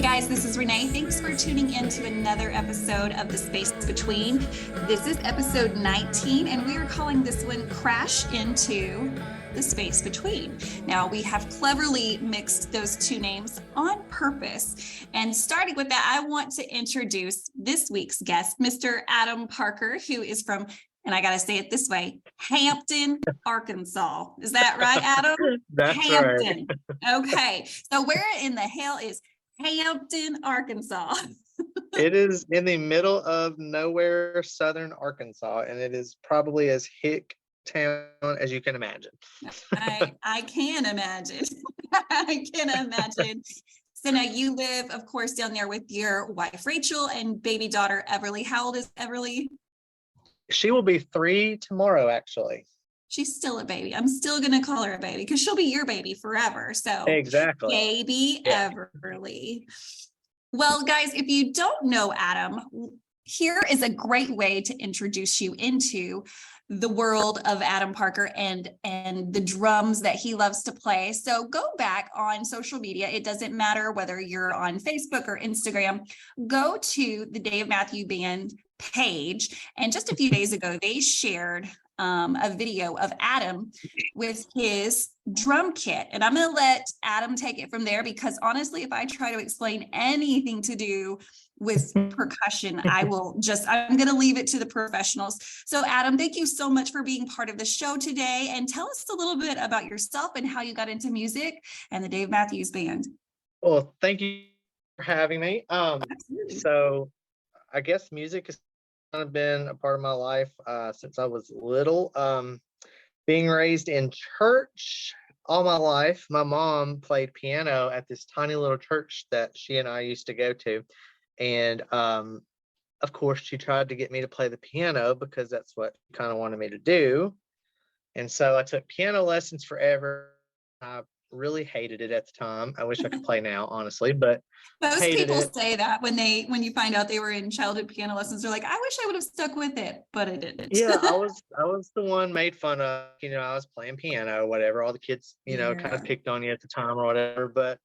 guys, this is Renae. Thanks for tuning in to another episode of The Space Between. This is episode 19, and we are calling this one Crash Into the Space Between. Now, we have cleverly mixed those two names on purpose. And starting with that, I want to introduce this week's guest, Mr. Adam Parker, who is from, and I got to say it this way, Hampton, Arkansas. Is that right, Adam? That's Hampton. right. Okay. So where in the hell is Hampton, Arkansas? It is in the middle of nowhere, southern Arkansas, and it is probably as hick town as you can imagine. I can imagine. I can imagine. So now you live, of course, down there with your wife, Rachel, and baby daughter, Everly. How old is Everly? She will be 3 tomorrow, actually. She's still a baby. I'm still going to call her a baby because she'll be your baby forever. So exactly. Baby Everly. Well, guys, if you don't know Adam, here is a great way to introduce you into the world of Adam Parker and the drums that he loves to play. So go back on social media. It doesn't matter whether you're on Facebook or Instagram. Go to the Dave Matthew Band page. And just a few days ago, they shared a video of Adam with his drum kit. And I'm going to let Adam take it from there, because honestly, if I try to explain anything to do with percussion, I'm going to leave it to the professionals. So Adam, thank you so much for being part of the show today. And tell us a little bit about yourself and how you got into music and the Dave Matthews Band. Well, thank you for having me. So I guess music has kind of been a part of my life since I was little. Being raised in church all my life, my mom played piano at this tiny little church that she and I used to go to. And of course, she tried to get me to play the piano because that's what she kind of wanted me to do. And so I took piano lessons forever. I really hated it at the time. I wish I could play now, honestly, but most people say that when you find out they were in childhood piano lessons, they're like, I wish I would have stuck with it, but I didn't. Yeah, I was the one made fun of. I was playing piano or whatever. All the kids, kind of picked on you at the time or whatever. But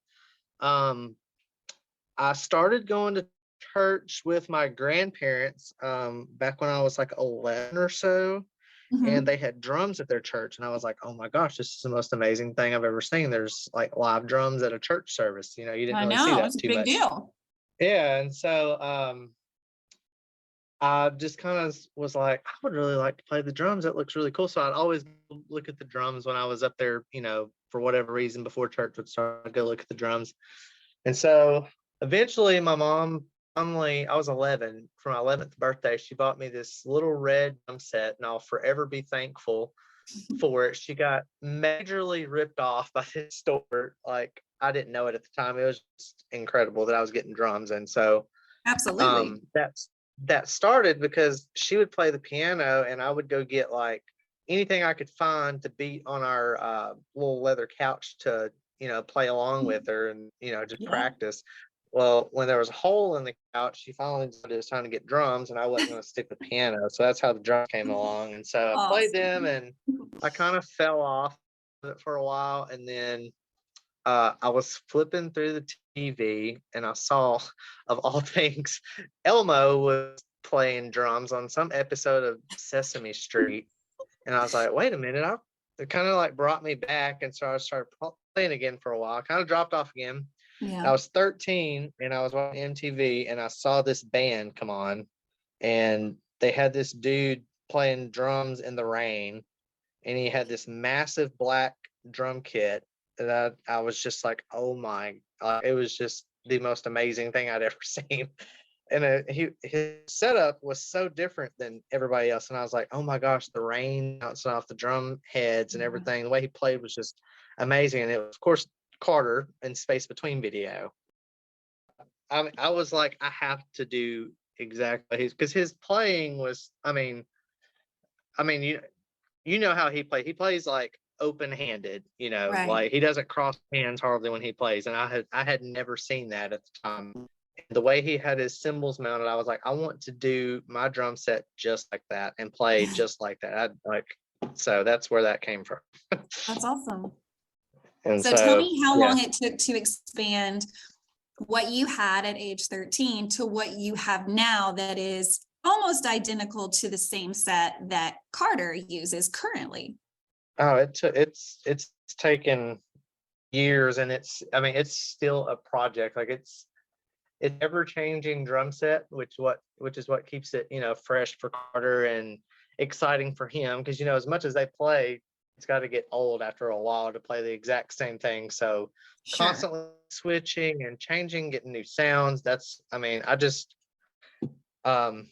I started going to church with my grandparents back when I was like 11 or so. Mm-hmm. And they had drums at their church, and I was like, oh my gosh, this is the most amazing thing I've ever seen. There's like live drums at a church service. You didn't really see that too much. It's a big deal. Yeah. And so I just kind of was like, I would really like to play the drums. That looks really cool. So I'd always look at the drums when I was up there, for whatever reason, before church would start, I'd go look at the drums. And so eventually my mom, I was 11. For my 11th birthday, she bought me this little red drum set, and I'll forever be thankful for it. She got majorly ripped off by this store. Like, I didn't know it at the time. It was just incredible that I was getting drums. And so absolutely, that started because she would play the piano, and I would go get like anything I could find to beat on our little leather couch to play along with her and just practice. Well, when there was a hole in the couch, she finally decided it was time to get drums, and I wasn't going to stick with piano. So that's how the drums came along. And so I played them, and I kind of fell off it for a while. And then I was flipping through the TV, and I saw, of all things, Elmo was playing drums on some episode of Sesame Street. And I was like, wait a minute. It kind of like brought me back. And so I started playing again for a while. I kind of dropped off again. Yeah. I was 13 and I was on MTV, and I saw this band come on, and they had this dude playing drums in the rain, and he had this massive black drum kit that I was just like, oh my, it was just the most amazing thing I'd ever seen. And his setup was so different than everybody else. And I was like, oh my gosh, the rain bouncing off the drum heads and everything, the way he played was just amazing. And it was, of course, Carter and Space Between video. I was like, I have to do exactly because his playing was, I mean, you know how he plays. He plays like open-handed, right. Like he doesn't cross hands hardly when he plays. And I had never seen that at the time. The way he had his cymbals mounted, I was like, I want to do my drum set just like that and play just like that. So that's where that came from. That's awesome. And so tell me how long it took to expand what you had at age 13 to what you have now that is almost identical to the same set that Carter uses currently? Oh, it's taken years, and I mean, it's still a project. Like it's ever changing drum set, which is what keeps it, fresh for Carter and exciting for him. Because, as much as they play, it's got to get old after a while to play the exact same thing. So Sure. constantly switching and changing, getting new sounds. I mean, um,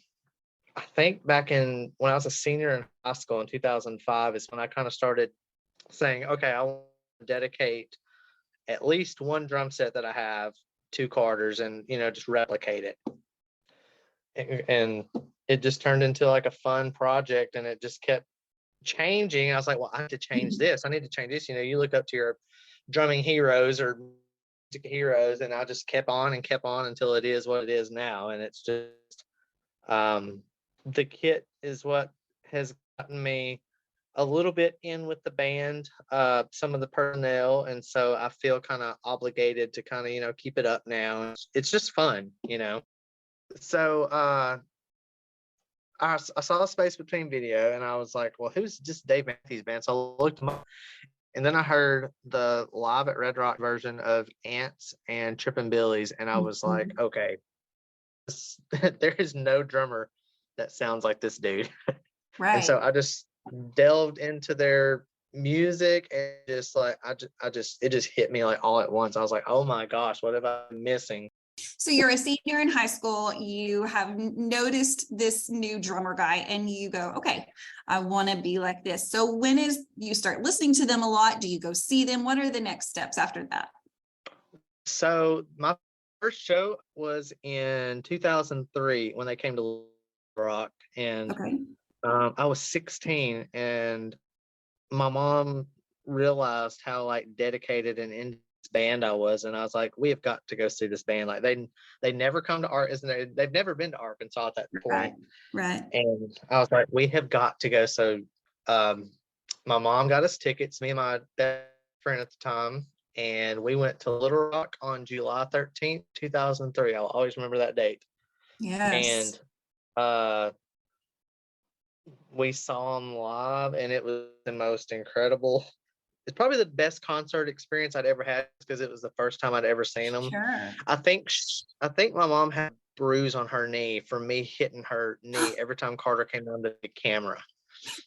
I think back when I was a senior in high school in 2005 is when I kind of started saying, okay, I want to dedicate at least one drum set that I have to Carter's and, just replicate it. And it just turned into like a fun project, and it just kept changing. I was like, well, I have to change this. I need to change this. You look up to your drumming heroes or music heroes, and I just kept on and kept on until it is what it is now. And it's just, the kit is what has gotten me a little bit in with the band, some of the personnel, and so I feel kind of obligated to kind of keep it up now. It's just fun. So I saw a Space Between video, and I was like, well, who's just Dave Matthews Band? So I looked him up, and then I heard the Live at Red Rock version of Ants and Trippin' Billies, and I was like, okay, there is no drummer that sounds like this dude. And so I just delved into their music, and just like it just hit me like all at once. I was like, oh my gosh, what have I been missing? So you're a senior in high school, you have noticed this new drummer guy, and you go, okay, I want to be like this. So when you start listening to them a lot? Do you go see them? What are the next steps after that? So my first show was in 2003 when they came to Rock, and Okay. I was 16, and my mom realized how like dedicated and in this band I was, and I was like, we have got to go see this band. Like they never come to they've never been to Arkansas at that point. Right. And I was like, we have got to go. So my mom got us tickets, me and my best friend at the time, and we went to Little Rock on July 13th, 2003. I'll always remember that date. Yes. And we saw them live, and it was the most incredible. It's probably the best concert experience I'd ever had, because it was the first time I'd ever seen them. Sure. I think my mom had a bruise on her knee from me hitting her knee every time Carter came on the camera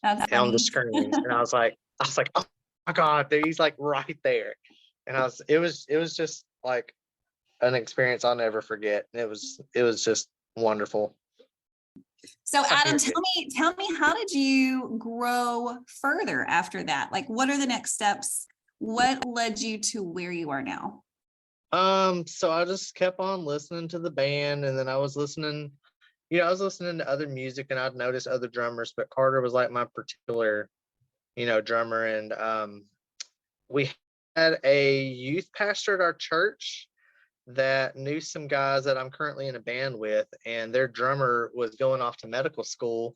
on the screen, and I was like, oh my God, dude, he's like right there. And it was just like an experience I'll never forget. It was just wonderful. So Adam, tell me, how did you grow further after that? Like, what are the next steps? What led you to where you are now? So I just kept on listening to the band, and then I was listening to other music, and I'd noticed other drummers, but Carter was like my particular, drummer. And we had a youth pastor at our church that knew some guys that I'm currently in a band with, and their drummer was going off to medical school,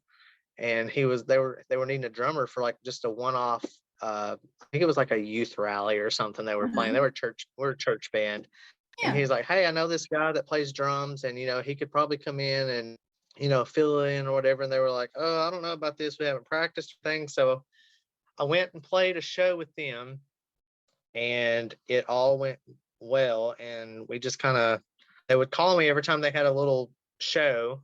and they were needing a drummer for like just a one-off. I think it was like a youth rally or something they were playing. We're a church band. Yeah. And he's like, hey, I know this guy that plays drums, and he could probably come in and fill in or whatever. And they were like, oh, I don't know about this, we haven't practiced things. So I went and played a show with them, and it all went well. And we just they would call me every time they had a little show,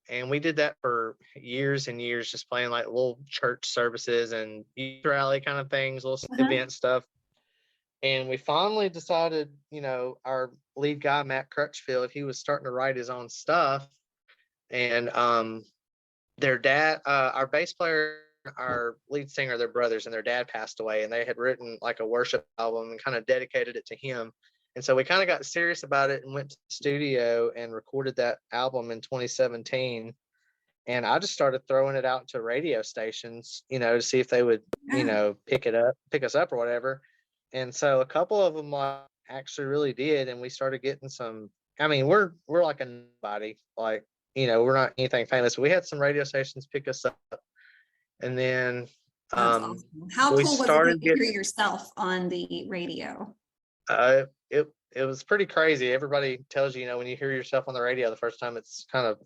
and we did that for years and years, just playing like little church services and youth rally kind of things, little event stuff. And we finally decided, our lead guy, Matt Crutchfield, he was starting to write his own stuff. And their dad, our bass player, our lead singer, their brothers, and their dad passed away, and they had written like a worship album and kind of dedicated it to him. And so we kind of got serious about it and went to the studio and recorded that album in 2017. And I just started throwing it out to radio stations, to see if they would, pick us up or whatever. And so a couple of them actually really did. And we started getting some, I mean, we're like a nobody, like, we're not anything famous. We had some radio stations pick us up. And then awesome. How cool was it to hear yourself on the radio? it was pretty crazy. Everybody tells you, when you hear yourself on the radio the first time, it's kind of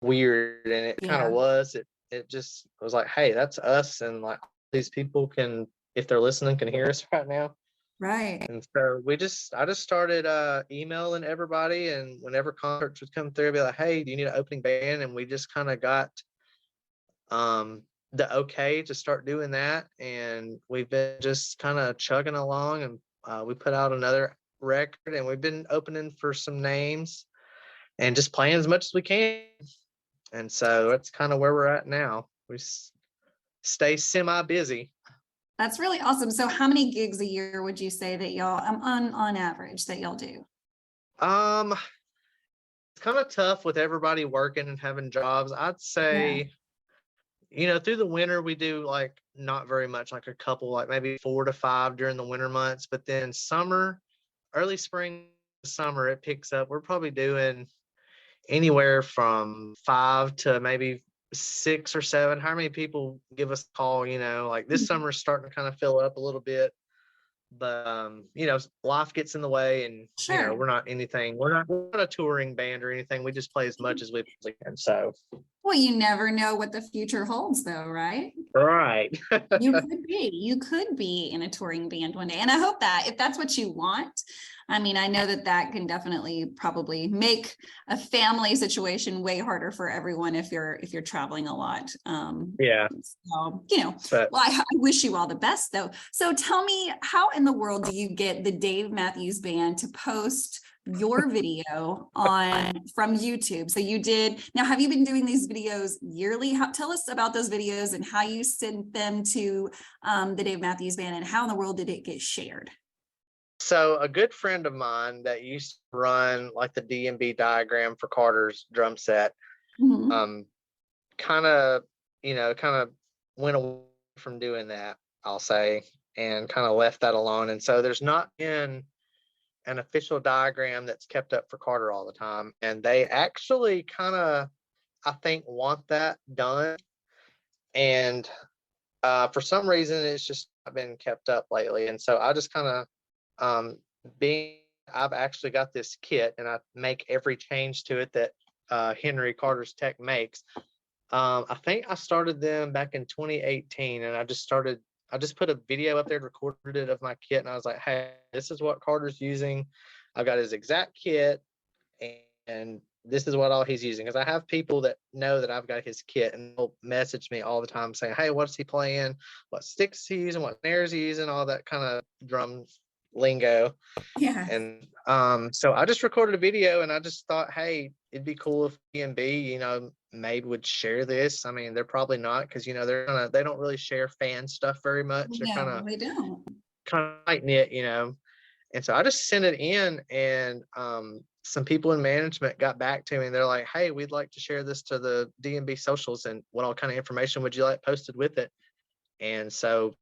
weird, and it kind of Yeah. was. It just was like, hey, that's us, and like these people can, if they're listening, can hear us right now. Right. And so I just started emailing everybody, and whenever concerts would come through, I'd be like, hey, do you need an opening band? And we just kind of got the okay to start doing that, and we've been just kind of chugging along, and we put out another record, and we've been opening for some names and just playing as much as we can. And so that's kind of where we're at now. We stay semi busy. That's really awesome. So how many gigs a year would you say that y'all, on average, that y'all do? It's kind of tough with everybody working and having jobs. I'd say, through the winter we do like not very much, like a couple, like maybe 4 to 5 during the winter months. But then summer, early spring, summer, it picks up. We're probably doing anywhere from 5 to maybe 6 or 7. How many people give us a call? Like this summer's starting to kind of fill up a little bit, but life gets in the way, and Sure. we're not a touring band or anything. We just play as much as we can. So Well, you never know what the future holds, though, right? right. You could be in a touring band one day. And I hope that if that's what you want, I mean, I know that can definitely probably make a family situation way harder for everyone if you're traveling a lot. Yeah. So, But well, I wish you all the best though. So tell me, how in the world do you get the Dave Matthews Band to post your video from YouTube? So you did. Now, have you been doing these videos yearly? Tell us about those videos and how you sent them to the Dave Matthews Band, and how in the world did it get shared? so a good friend of mine that used to run like the DMB diagram for Carter's drum set, Mhm. kind of, went away from doing that, I'll say, and kind of left that alone. And so there's not been an official diagram that's kept up for Carter all the time. And they actually kind of, I think, want that done. And for some reason, it's just not been kept up lately. And so I just kind of, I've actually got this kit, and I make every change to it that Henry Carter's Tech makes. I think I started them back in 2018, and I just put a video up there, recorded it of my kit, and I was like, hey, this is what Carter's using. I've got his exact kit, and this is what all he's using. Because I have people that know that I've got his kit, and they'll message me all the time saying, hey, what's he playing? What sticks he using? What snares he using? All that kind of drum lingo. Yeah. And so I just recorded a video, and I just thought, hey, it'd be cool if DMB, maybe would share this. I mean, they're probably not, because they don't really share fan stuff very much. They're No, they don't. kind of tight knit, And so I just sent it in, and some people in management got back to me, and they're like, hey, we'd like to share this to the DMB socials, and what all kind of information would you like posted with it? And so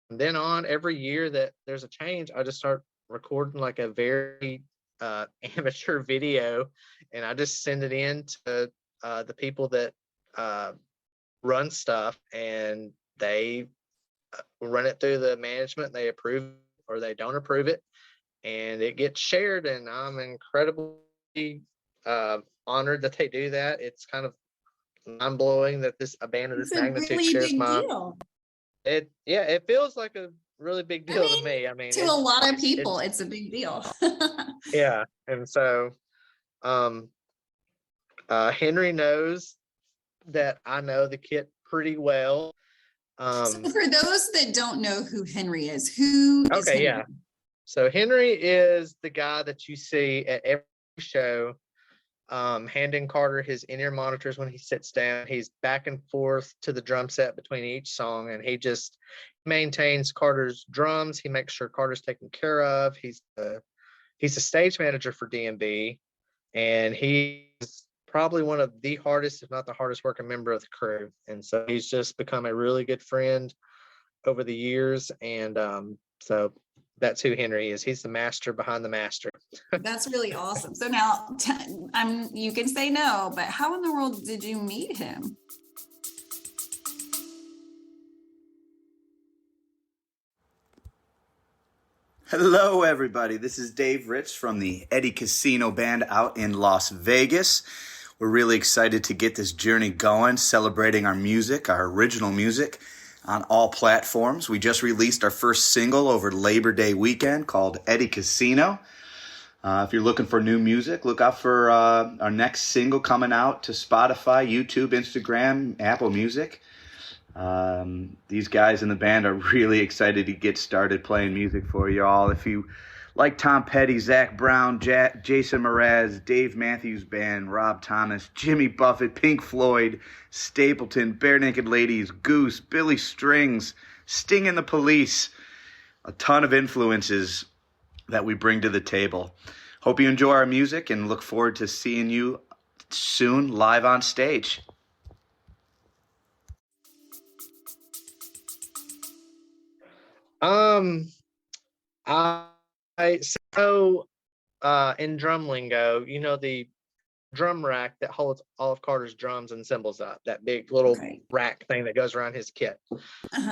from then on, every year that there's a change, I just start recording like a very amateur video, and I just send it in to the people that run stuff, and they run it through the management. They approve or they don't approve it, and it gets shared. And I'm incredibly honored that they do that. It's kind of mind blowing that a band of It's this a magnitude really shares big my. deal. It feels like a really big I deal to mean, me. I mean, to a lot of it people, it's a big deal. yeah. And so um Henry knows that I know the kit pretty well. So for those that don't know who Henry is, who is Okay, Henry? yeah. So Henry is the guy that you see at every show, handing Carter his in-ear monitors when he sits down. He's back and forth to the drum set between each song, and he just maintains Carter's drums. He makes sure Carter's taken care of. He's a stage manager for DMB, and he's probably one of the hardest, if not the hardest working member of the crew. And so he's just become a really good friend over the years. And so that's who Henry is. He's the master behind the master. That's really awesome. So now you can say no, but how in the world did you meet him? Hello, everybody. This is Dave Rich from the Eddie Casino Band out in Las Vegas. We're really excited to get this journey going, celebrating our music, our original music, on all platforms. We just released our first single over Labor Day weekend called Eddie Casino. If you're looking for new music, look out for our next single coming out to Spotify, YouTube, Instagram, Apple Music. These guys in the band are really excited to get started playing music for you all. If you like Tom Petty, Zach Brown, Jason Mraz, Dave Matthews Band, Rob Thomas, Jimmy Buffett, Pink Floyd, Stapleton, Bare Naked Ladies, Goose, Billy Strings, Sting and the Police, a ton of influences that we bring to the table. Hope you enjoy our music and look forward to seeing you soon live on stage. In drum lingo, the drum rack that holds all of Carter's drums and cymbals up, that big little rack thing that goes around his kit.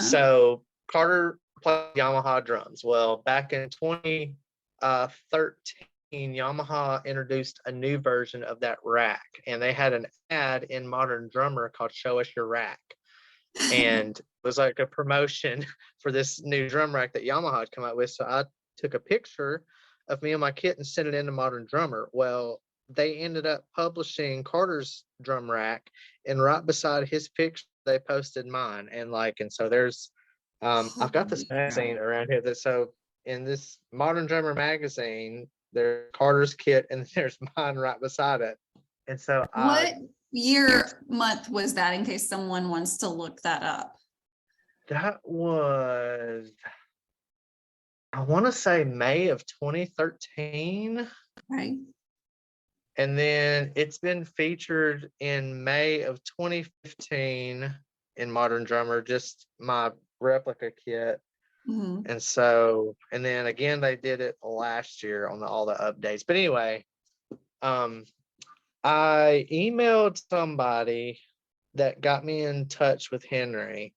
So Carter played Yamaha drums. Well, back in 2013, Yamaha introduced a new version of that rack, and they had an ad in Modern Drummer called Show Us Your Rack. And it was like a promotion for this new drum rack that Yamaha had come out with. So I took a picture of me and my kit and sent it into Modern Drummer. Well, they ended up publishing Carter's drum rack, and right beside his picture, they posted mine. And so there's, I've got this magazine around here so in this Modern Drummer magazine, there's Carter's kit and there's mine right beside it. And so what month was that, in case someone wants to look that up? That was, I want to say May of 2013. Right. And then it's been featured in May of 2015 in Modern Drummer, just my replica kit. And then again, they did it last year on all the updates. But anyway, I emailed somebody that got me in touch with Henry,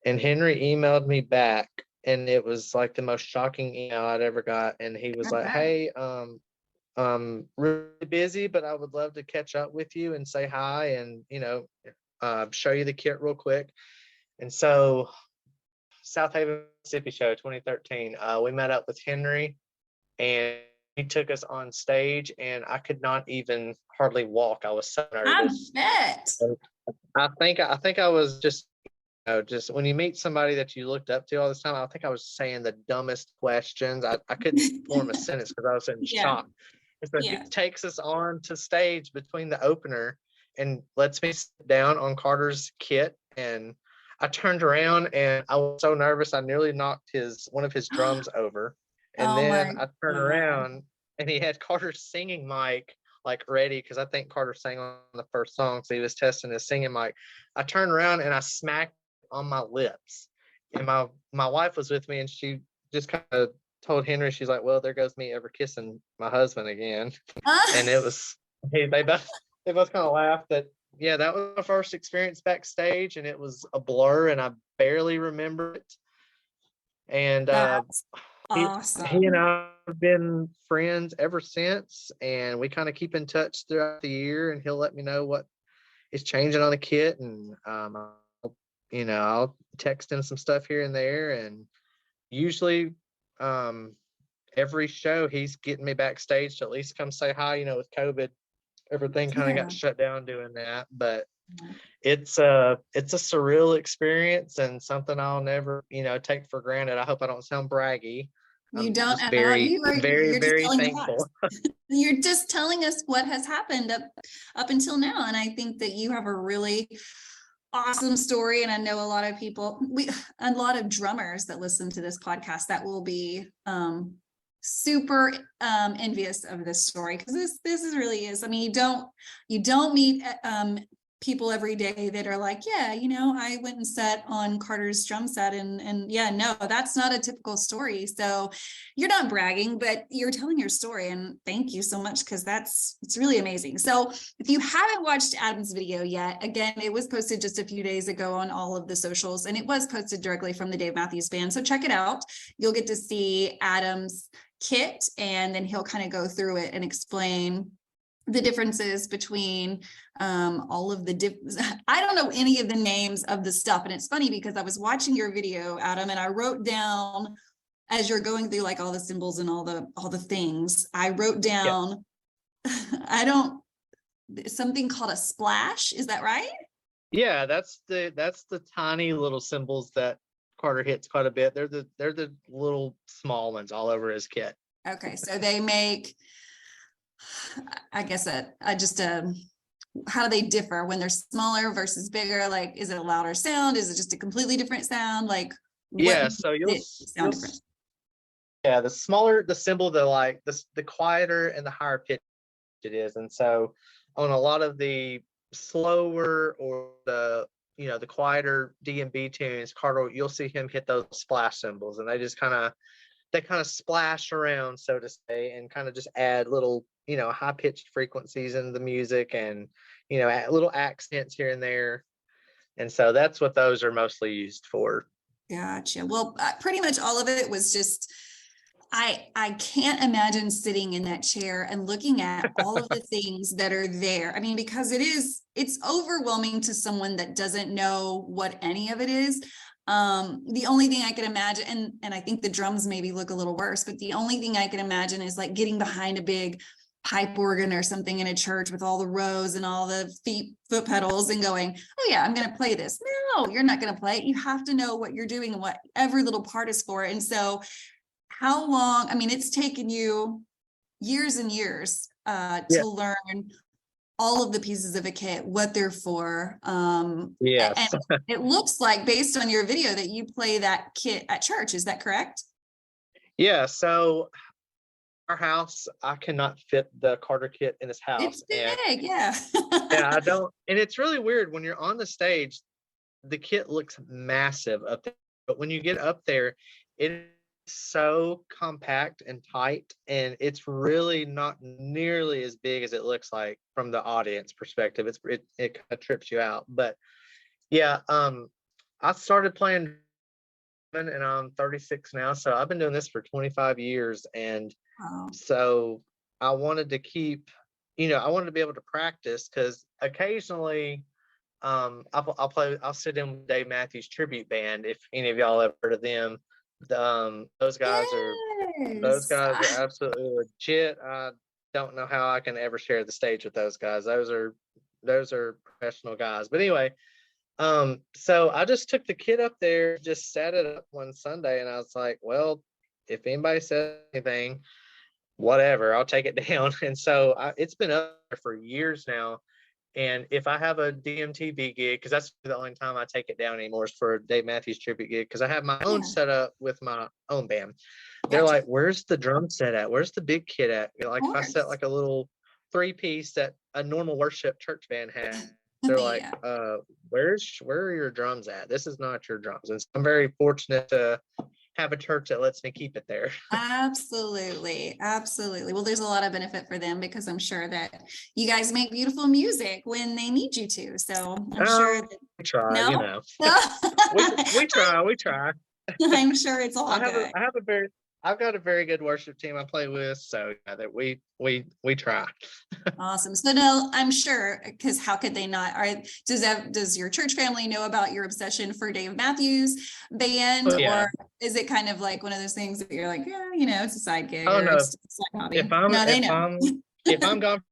and Henry emailed me back, and it was like the most shocking email I'd ever got. And he was like, "Hey, I'm really busy, but I would love to catch up with you and say hi and, show you the kit real quick." And so South Haven, Mississippi show 2013, we met up with Henry, and he took us on stage, and I could not even hardly walk. I was so nervous. I bet. I think I was just when you meet somebody that you looked up to all this time, I think I was saying the dumbest questions. I couldn't form a sentence because I was in shock. And so he takes us on to stage between the opener and lets me sit down on Carter's kit. And I turned around and I was so nervous I nearly knocked one of his drums over. And then I turned around and he had Carter's singing mic ready, because I think Carter sang on the first song, so he was testing his singing mic. I turned around and I smacked on my lips, and my wife was with me, and she just kind of told Henry, she's like, "Well, there goes me ever kissing my husband again." And it was they both kind of laughed. That was my first experience backstage, and it was a blur, and I barely remember it. And awesome. He and I have been friends ever since, and we kind of keep in touch throughout the year, and he'll let me know what is changing on the kit, and I'll text him some stuff here and there. And usually every show he's getting me backstage to at least come say hi. With COVID, everything kind of got shut down doing that, but it's a surreal experience and something I'll never take for granted. I hope I don't sound braggy. You don't at all. Very, very thankful. You're just telling us what has happened up until now, and I think that you have a really awesome story. And I know a lot of people, a lot of drummers that listen to this podcast that will be super envious of this story, because this really is. I mean, you don't meet people every day that are like, yeah, you know, I went and sat on Carter's drum set and yeah, no, that's not a typical story. So you're not bragging, but you're telling your story. And thank you so much, because it's really amazing. So if you haven't watched Adam's video yet, again, it was posted just a few days ago on all of the socials, and it was posted directly from the Dave Matthews Band. So check it out. You'll get to see Adam's kit, and then he'll kind of go through it and explain the differences between all of the I don't know any of the names of the stuff. And it's funny because I was watching your video, Adam, and I wrote down, as you're going through like all the symbols and all the things, I wrote down, something called a splash. Is that right? Yeah, that's the tiny little symbols that Carter hits quite a bit. They're the little small ones all over his kit. Okay, so they make, I guess, how do they differ when they're smaller versus bigger? Like, is it a louder sound? Is it just a completely different sound? Like, yeah, so you'll different? Yeah, the smaller the cymbal, the quieter and the higher pitch it is. And so on a lot of the slower or the quieter D&B tunes, Carter, you'll see him hit those splash cymbals, and they kind of splash around, so to say, and kind of just add little, high pitched frequencies into the music, and, add little accents here and there. And so that's what those are mostly used for. Gotcha. Well, pretty much all of it was just, I can't imagine sitting in that chair and looking at all of the things that are there. I mean, because it's overwhelming to someone that doesn't know what any of it is. The only thing I can imagine, and I think the drums maybe look a little worse, but the only thing I can imagine is like getting behind a big pipe organ or something in a church with all the rows and all the foot pedals and going, oh yeah, I'm going to play this. No, you're not going to play it. You have to know what you're doing and what every little part is for. And so how long, I mean, it's taken you years and years to learn all of the pieces of a kit, what they're for. Yes. And it looks like, based on your video, that you play that kit at church. Is that correct? Yeah. So our house, I cannot fit the Carter kit in his house. It's big, yeah. Yeah, I don't. And it's really weird when you're on the stage, the kit looks massive up there, but when you get up there, it's so compact and tight, and it's really not nearly as big as it looks like from the audience perspective. It kind of trips you out. But yeah, I started playing, and I'm 36 now, so I've been doing this for 25 years. And so I wanted to keep, I wanted to be able to practice, because occasionally I'll sit in with Dave Matthews Tribute Band, if any of y'all have heard of them. Those guys are absolutely legit. I don't know how I can ever share the stage with those guys. Those are professional guys. But anyway, so I just took the kit up there, just set it up one Sunday, and I was like, well, if anybody says anything, whatever, I'll take it down. And so it's been up there for years now. And if I have a DMTV gig, because that's the only time I take it down anymore, is for a Dave Matthews tribute gig, because I have my own setup with my own band. They're like, where's the drum set at? Where's the big kit at? Like, if I set like a little 3-piece that a normal worship church band has, they're like, where are your drums at? This is not your drums. And so I'm very fortunate to have a church that lets me keep it there. Absolutely. Well, there's a lot of benefit for them, because I'm sure that you guys make beautiful music when they need you to. So I'm sure that we try, no? we try. I'm sure it's all good. I've got a very good worship team I play with, so yeah, that we try. Awesome. So no, I'm sure, because how could they not? Does your church family know about your obsession for Dave Matthews Band, or is it kind of like one of those things that you're like, yeah, it's a side gig? Oh no, they know. If I'm gone from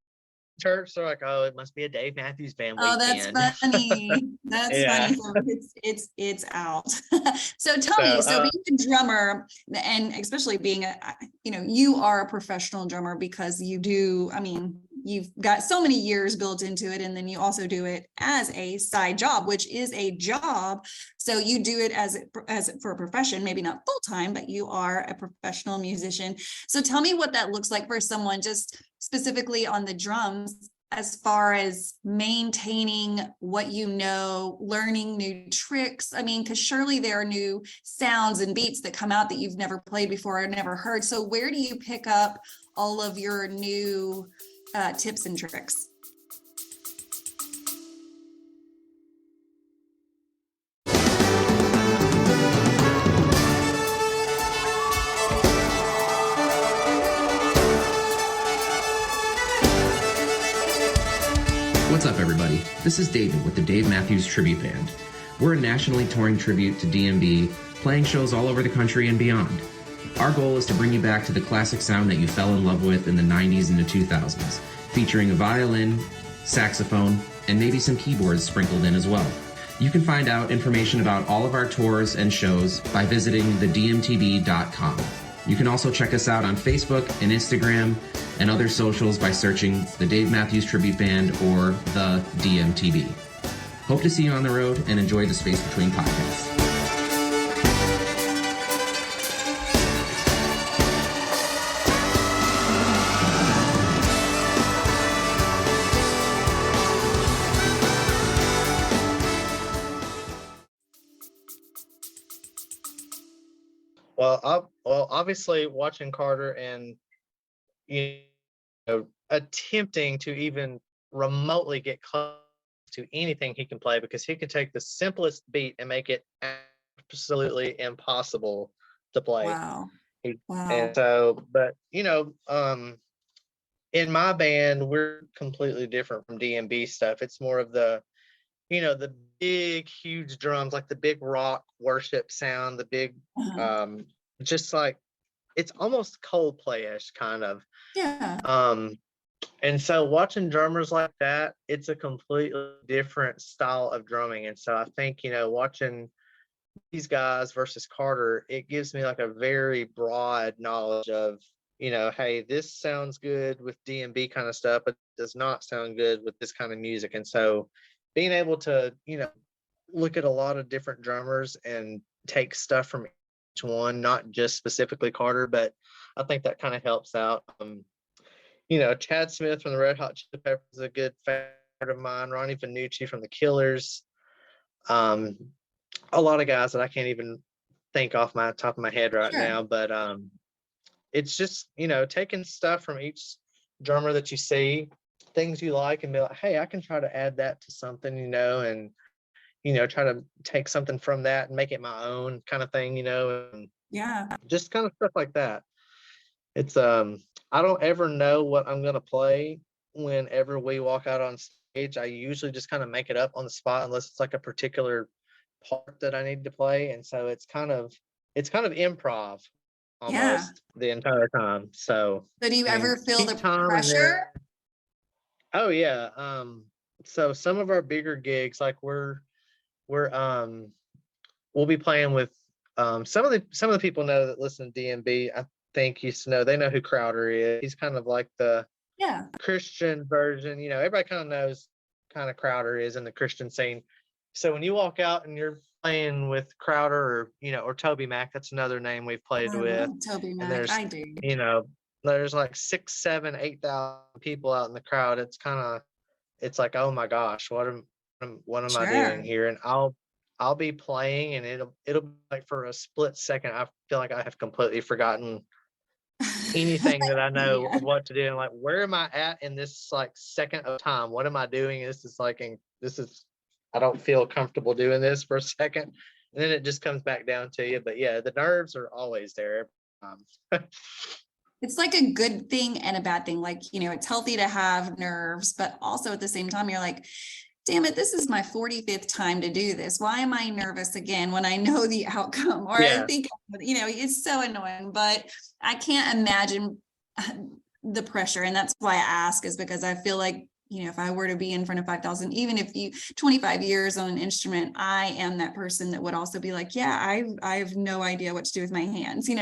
church, they're like, oh, it must be a Dave Matthews Band weekend. That's funny. That's funny. So it's out. So tell me, being a drummer, and especially being you are a professional drummer, because you do, you've got so many years built into it, and then you also do it as a side job, which is a job. So you do it as for a profession, maybe not full time, but you are a professional musician. So tell me what that looks like for someone, just specifically on the drums. as far as maintaining what you know, learning new tricks? I mean, because surely there are new sounds and beats that come out that you've never played before or never heard. So where do you pick up all of your new tips and tricks? What's up, everybody? This is David with the Dave Matthews Tribute Band. We're a nationally touring tribute to DMB, playing shows all over the country and beyond. Our goal is to bring you back to the classic sound that you fell in love with in the 90s and the 2000s, featuring a violin, saxophone, and maybe some keyboards sprinkled in as well. You can find out information about all of our tours and shows by visiting thedmtb.com. You can also check us out on Facebook and Instagram and other socials by searching the Dave Matthews Tribute Band or the DMTB. Hope to see you on the road and enjoy the space between podcasts. Well, obviously watching Carter and attempting to even remotely get close to anything he can play, because he can take the simplest beat and make it absolutely impossible to play. Wow. Wow. And so, but in my band, we're completely different from DMB stuff. It's more of the big, huge drums, like the big rock worship sound, the big, just like, it's almost Coldplay-ish kind of. Yeah. And so watching drummers like that, it's a completely different style of drumming. And so I think, watching these guys versus Carter, it gives me like a very broad knowledge of, hey, this sounds good with DMB kind of stuff, but does not sound good with this kind of music. And so being able to, look at a lot of different drummers and take stuff from each one, not just specifically Carter, but I think that kind of helps out. Chad Smith from the Red Hot Chili Peppers is a good favorite of mine. Ronnie Vannucci from the Killers. A lot of guys that I can't even think off my top of my head right now, but it's just, taking stuff from each drummer that you see, things you like, and be like, hey, I can try to add that to something, and try to take something from that and make it my own kind of thing, and just kind of stuff like that. It's I don't ever know what I'm gonna play whenever we walk out on stage. I usually just kind of make it up on the spot, unless it's like a particular part that I need to play. And so it's kind of improv almost the entire time. So do you ever feel the pressure? Oh yeah. So some of our bigger gigs, like we'll be playing with some of the people know that listen to DMB, I think used to know, they know who Crowder is. He's kind of like the Christian version, everybody kind of knows kind of Crowder is in the Christian scene. So when you walk out and you're playing with Crowder or Toby Mac, that's another name we've played with. Toby Mac, and there's, I do. There's like 6, 7, 8,000 people out in the crowd. It's like, oh my gosh, what am I doing here? And I'll be playing, and it'll be like for a split second, I feel like I have completely forgotten anything that I know of what to do. And like, where am I at in this like second of time? What am I doing? I don't feel comfortable doing this for a second. And then it just comes back down to you. But yeah, the nerves are always there. It's like a good thing and a bad thing. Like, it's healthy to have nerves, but also at the same time, you're like, damn it, this is my 45th time to do this. Why am I nervous again when I know the outcome? Or I think, it's so annoying, but I can't imagine the pressure. And that's why I ask, is because I feel like, if I were to be in front of 5,000, even if 25 years on an instrument, I am that person that would also be like, I have no idea what to do with my hands. I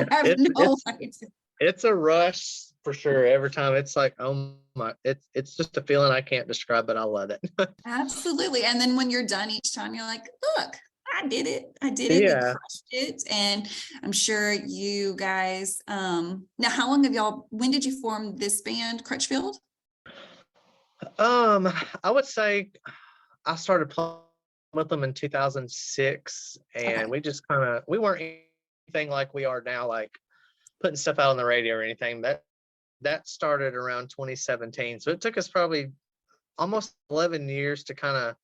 have no idea. It's a rush for sure. Every time it's like, oh my, it's just a feeling I can't describe, but I love it. Absolutely. And then when you're done each time, you're like, look, I did it. We crushed it. And I'm sure you guys, now, when did you form this band, Crutchfield? I would say I started playing with them in 2006, Okay. and we weren't anything like we are now, like putting stuff out on the radio or anything. That started around 2017. So it took us probably almost 11 years to kind of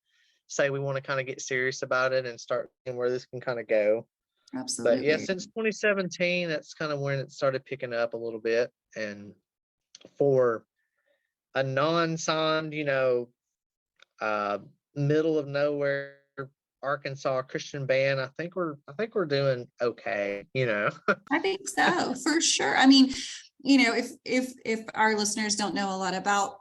say we want to kind of get serious about it and start seeing where this can kind of go. But yeah, Absolutely. since 2017, that's kind of when it started picking up a little bit. And for a non-signed, middle of nowhere Arkansas Christian band, I think we're doing okay, I think so, for sure. I mean, if our listeners don't know a lot about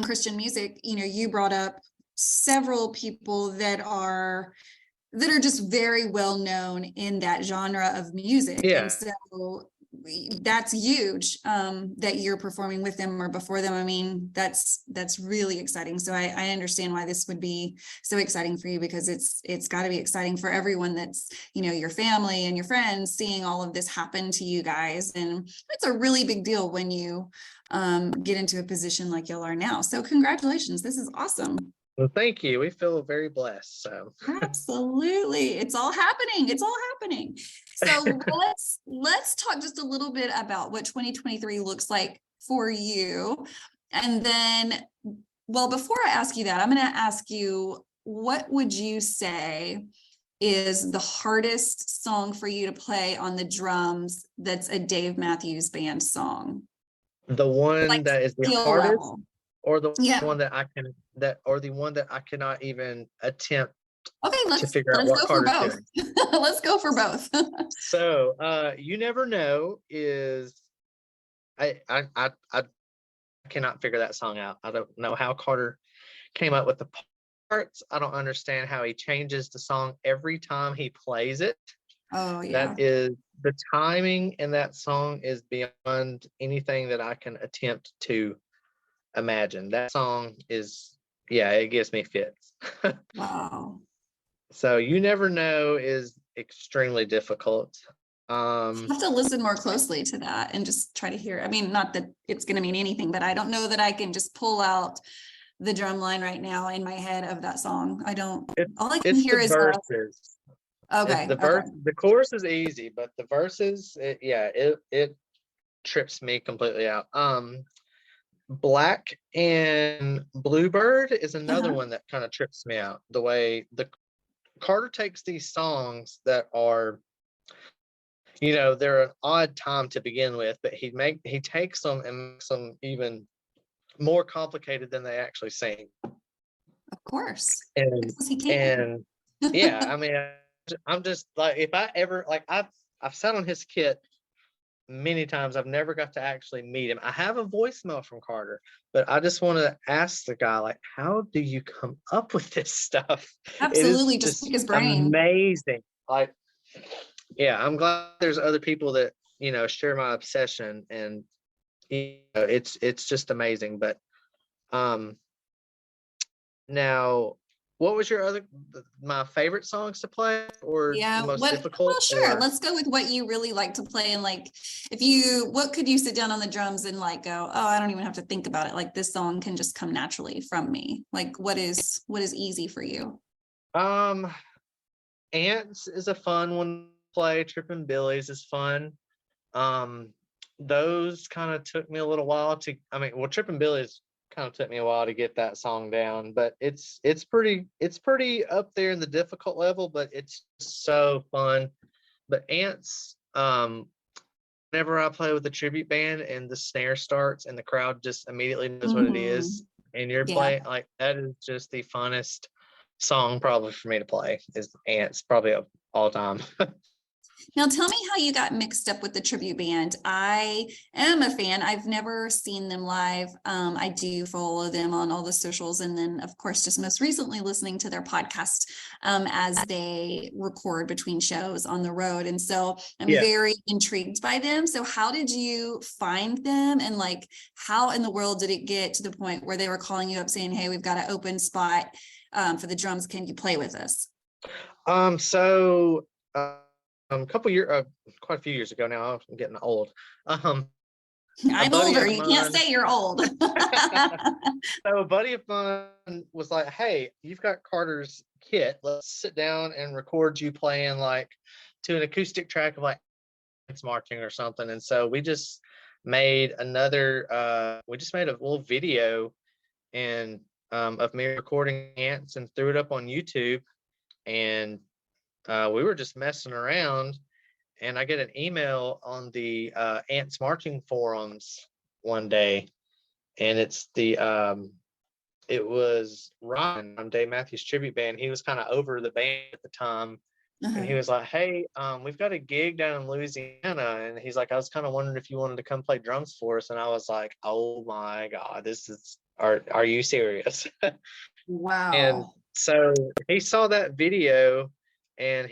Christian music, you brought up several people that are just very well known in that genre of music. Yeah. And so that's huge, that you're performing with them or before them. I mean, that's really exciting. So I understand why this would be so exciting for you, because it's got to be exciting for everyone that's, your family and your friends, seeing all of this happen to you guys. And it's a really big deal when you get into a position like y'all are now. So congratulations. This is awesome. Well, thank you. We feel very blessed. So absolutely, it's all happening. So let's talk just a little bit about what 2023 looks like for you. And then, well, before I ask you that, I'm going to ask you, what would you say is the hardest song for you to play on the drums that's a Dave Matthews Band song? The one Like that is the skill hardest, level. or the Yeah. one that the one that I cannot even attempt Okay, to let's figure out what go for Carter's both. doing. Let's go for both. So, You Never Know is, I cannot figure that song out. I don't know how Carter came up with the parts. I don't understand how he changes the song every time he plays it. Oh yeah. That is, the timing in that song is beyond anything that I can attempt to imagine. That song is, yeah, it gives me fits. Wow. So You Never Know is extremely difficult. I have to listen more closely to that and just try to hear. I mean, not that it's going to mean anything, but I don't know that I can just pull out the drum line right now in my head of that song. All I can hear the is verses. okay. The chorus is easy, but the verses, it trips me completely out. Black and Bluebird is another one that kind of trips me out. The way the Carter takes these songs that are, they're an odd time to begin with, but he takes them and makes them even more complicated than they actually seem. Of course. And Because he can. yeah, I mean, I'm just like, if I ever, like, I've sat on his kit many times. I've never got to actually meet him. I have a voicemail from Carter, but I just want to ask the guy, like, how do you come up with this stuff? Absolutely, just pick his brain. Amazing. Like, yeah, I'm glad there's other people that share my obsession, and it's just amazing. But now, what was my favorite songs to play, or the most difficult? Well, sure. Let's go with what you really like to play. And like, what could you sit down on the drums and like go, oh, I don't even have to think about it. Like, this song can just come naturally from me. Like, what is easy for you? Ants is a fun one to play. Trippin' Billies is fun. Those kind of took me a little while Trippin' Billies kind of took me a while to get that song down, but it's pretty up there in the difficult level, but it's so fun. But Ants, whenever I play with a tribute band and the snare starts and the crowd just immediately knows what it is, and you're playing, like, that is just the funnest song probably for me to play, is Ants, probably of all time. Now, tell me how you got mixed up with the tribute band. I am a fan. I've never seen them live. I do follow them on all the socials. And then, of course, just most recently listening to their podcast as they record between shows on the road. And so I'm very intrigued by them. So how did you find them? And like, how in the world did it get to the point where they were calling you up saying, hey, we've got an open spot for the drums. Can you play with us? Quite a few years ago now, I'm getting old. I'm older. You can't say you're old. So a buddy of mine was like, hey, you've got Carter's kit. Let's sit down and record you playing like to an acoustic track of like dance marching or something. And so we just made a little video and of me recording ants and threw it up on YouTube. And we were just messing around, and I get an email on the ants marching forums one day, and it was Ryan from Dave Matthews Tribute Band. He was kind of over the band at the time. And he was like, hey, we've got a gig down in Louisiana. And he's like, I was kind of wondering if you wanted to come play drums for us. And I was like, oh my God, are you serious? Wow. And so he saw that video, and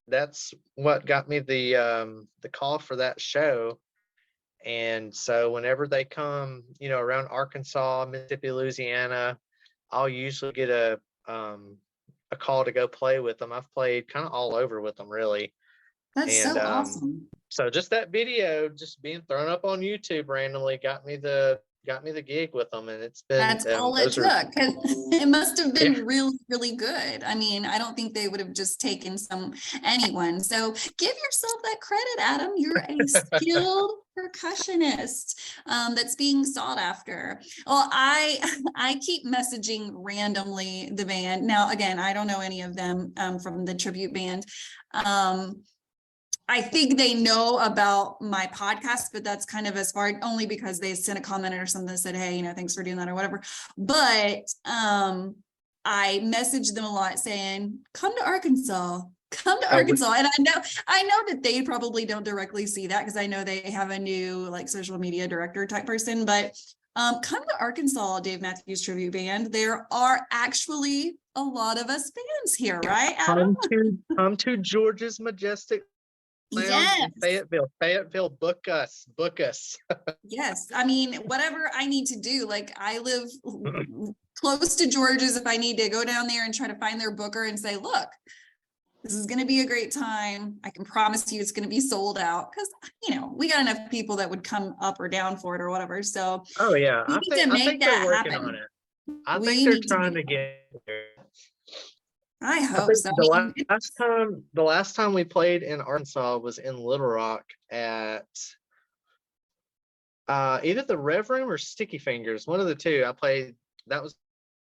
that's what got me the call for that show. And so whenever they come, around Arkansas, Mississippi, Louisiana, I'll usually get a call to go play with them. I've played kind of all over with them, really. That's And so awesome. so just that video just being thrown up on YouTube randomly got me the gig with them, and it's been That's all it took. It must have been really, really good. I mean, I don't think they would have just taken anyone. So give yourself that credit, Adam. You're a skilled percussionist that's being sought after. Well, I keep messaging randomly the band. Now, again, I don't know any of them from the tribute band. I think they know about my podcast, but that's kind of as far, only because they sent a comment or something that said, hey, thanks for doing that or whatever. But I messaged them a lot saying, come to Arkansas. And I know that they probably don't directly see that, because I know they have a new like social media director type person, but come to Arkansas, Dave Matthews Tribute Band. There are actually a lot of us fans here, right, Adam? Come to George's Majestic Lounge in Fayetteville, book us. Yes. I mean, whatever I need to do, like I live close to George's. If I need to go down there and try to find their booker and say, look, this is going to be a great time. I can promise you it's going to be sold out, because, we got enough people that would come up or down for it or whatever. So, oh yeah, I think they're working on it. I think they're trying to get there. I hope so. The last time we played in Arkansas was in Little Rock at either the Rev Room or Sticky Fingers, one of the two. That was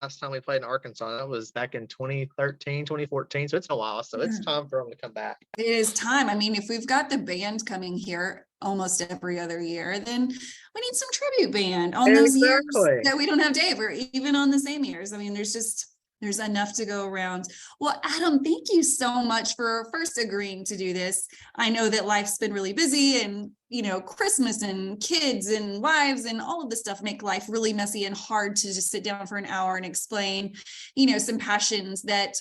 last time we played in Arkansas. That was back in 2013, 2014. So it's a while. So it's time for them to come back. It is time. I mean, if we've got the band coming here almost every other year, then we need some tribute band on those years that we don't have Dave, or even on the same years. I mean, there's enough to go around. Well, Adam, thank you so much for first agreeing to do this. I know that life's been really busy, and, Christmas and kids and wives and all of this stuff make life really messy and hard to just sit down for an hour and explain, some passions that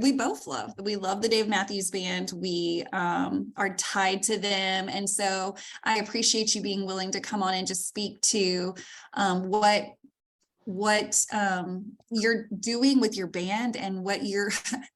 we both love. We love the Dave Matthews Band. We are tied to them. And so I appreciate you being willing to come on and just speak to what you're doing with your band, and what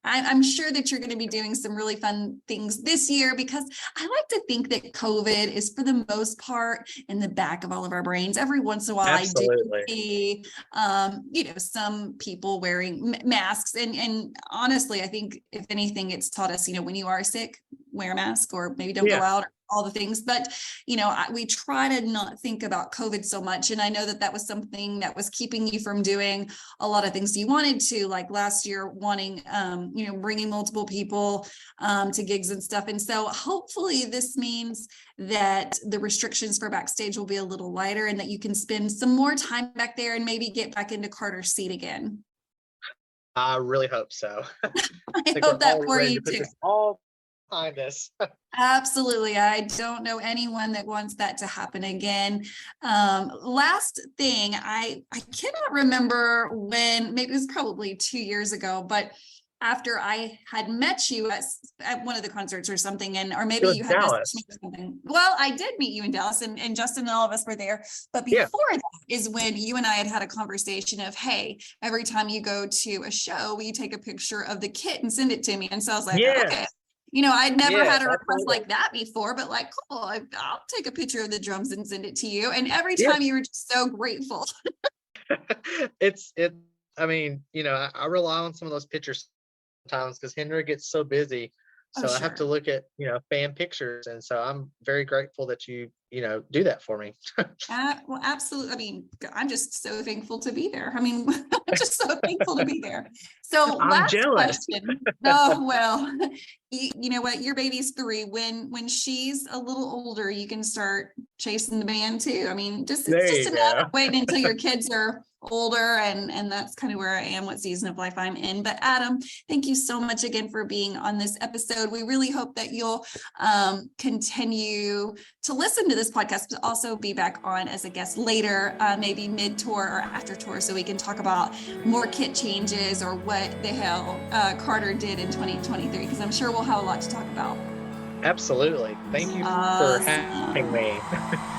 I'm sure that you're going to be doing some really fun things this year, because I like to think that COVID is, for the most part, in the back of all of our brains. Every once in a while, Absolutely. I do see, some people wearing masks, and honestly, I think if anything, it's taught us, when you are sick, wear a mask, or maybe don't go out, or all the things. But, we try to not think about COVID so much. And I know that was something that was keeping you from doing a lot of things you wanted to, like last year, wanting, bringing multiple people to gigs and stuff. And so hopefully this means that the restrictions for backstage will be a little lighter, and that you can spend some more time back there and maybe get back into Carter's seat again. I really hope so. I hope that for you too. All behind us. Absolutely. I don't know anyone that wants that to happen again. Last thing, I cannot remember when, maybe it was probably 2 years ago, but after I had met you at one of the concerts or something, or maybe you had messaged me or something. Well, I did meet you in Dallas, and Justin and all of us were there. But before that is when you and I had a conversation of, hey, every time you go to a show, will you take a picture of the kit and send it to me? And so I was like, okay. I'd never Yeah, had a request absolutely. like that before, but like, cool, I'll take a picture of the drums and send it to you. And every Yeah. time you were just so grateful. I mean, I rely on some of those pictures sometimes because Henry gets so busy. Oh, So I have to sure. look at, fan pictures. And so I'm very grateful that you, do that for me. Well, absolutely. I mean, I'm just so thankful to be there. I mean, I'm just so thankful to be there. So I'm last jealous. question. Oh, well, you know what? Your baby's 3. When she's a little older, you can start chasing the band too. I mean, it's There just you a matter go. of waiting until your kids are older, and that's kind of where I am, what season of life I'm in. But Adam, thank you so much again for being on this episode. We really hope that you'll continue to listen to this podcast, but also be back on as a guest later, maybe mid-tour or after tour, so we can talk about more kit changes or what the hell Carter did in 2023, because I'm sure we'll have a lot to talk about. Absolutely. Thank you for having Awesome. me.